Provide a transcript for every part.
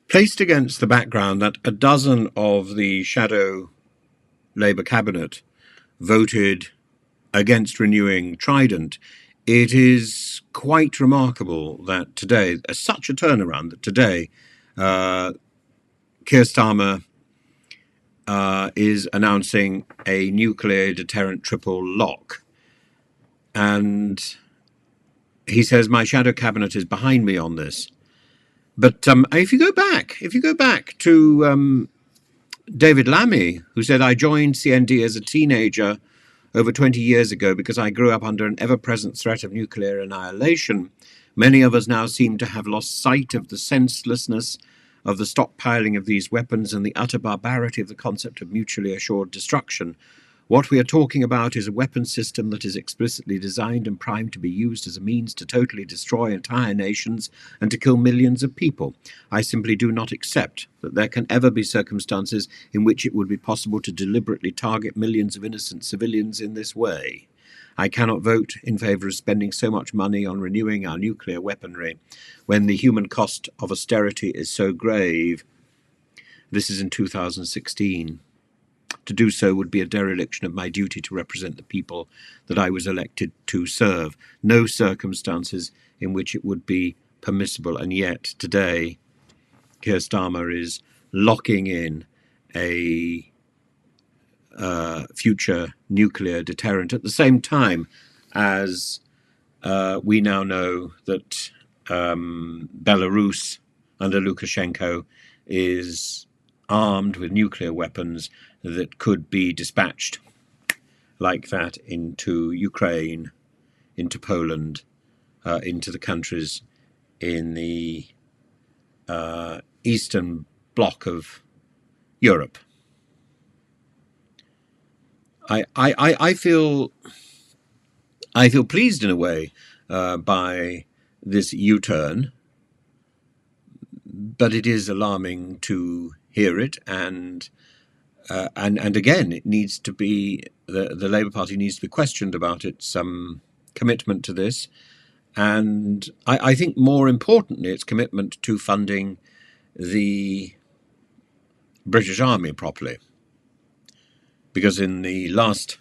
Placed against the background that a dozen of the shadow Labour cabinet voted against renewing Trident, it is quite remarkable that today, such a turnaround, that today Keir Starmer is announcing a nuclear deterrent triple lock. And he says, my shadow cabinet is behind me on this. But if you go back to David Lammy, who said, I joined CND as a teenager over 20 years ago because I grew up under an ever-present threat of nuclear annihilation. Many of us now seem to have lost sight of the senselessness of the stockpiling of these weapons and the utter barbarity of the concept of mutually assured destruction. What we are talking about is a weapon system that is explicitly designed and primed to be used as a means to totally destroy entire nations and to kill millions of people. I simply do not accept that there can ever be circumstances in which it would be possible to deliberately target millions of innocent civilians in this way. I cannot vote in favour of spending so much money on renewing our nuclear weaponry when the human cost of austerity is so grave. This is in 2016. To do so would be a dereliction of my duty to represent the people that I was elected to serve. No circumstances in which it would be permissible. And yet today, Keir Starmer is locking in a future nuclear deterrent at the same time as we now know that Belarus under Lukashenko is armed with nuclear weapons that could be dispatched like that into Ukraine, into Poland, into the countries in the eastern bloc of Europe. I feel pleased in a way by this U-turn, but it is alarming to hear it, and again, it needs to be the Labour Party needs to be questioned about its commitment to this, and I think more importantly, its commitment to funding the British Army properly, because in the last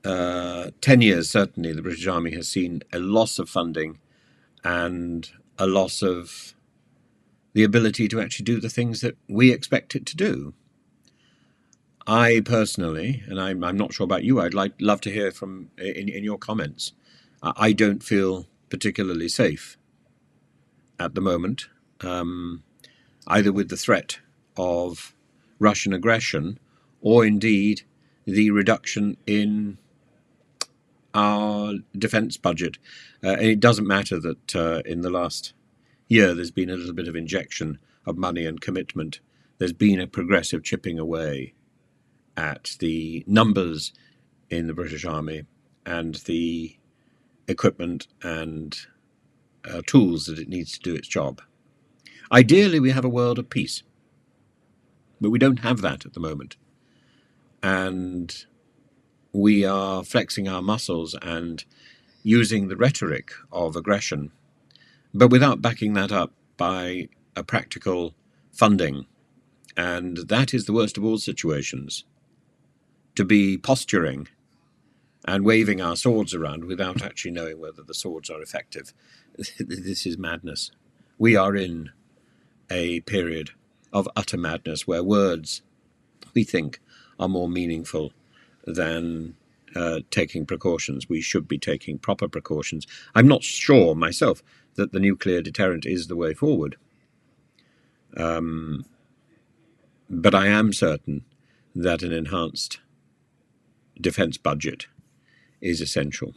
10 years, certainly, the British Army has seen a loss of funding and a loss of the ability to actually do the things that we expect it to do. I personally, and I'm not sure about you, I'd love to hear from in your comments. I don't feel particularly safe at the moment, either with the threat of Russian aggression or indeed the reduction in our defence budget. And it doesn't matter that in the last year there's been a little bit of injection of money and commitment. There's been a progressive chipping away at the numbers in the British Army and the equipment and tools that it needs to do its job. Ideally, we have a world of peace, but we don't have that at the moment. And we are flexing our muscles and using the rhetoric of aggression, but without backing that up by a practical funding. And that is the worst of all situations, to be posturing and waving our swords around without actually knowing whether the swords are effective. This is madness. We are in a period of utter madness where words, we think, are more meaningful than taking precautions. We should be taking proper precautions. I'm not sure myself that the nuclear deterrent is the way forward. But I am certain that an enhanced defence budget is essential.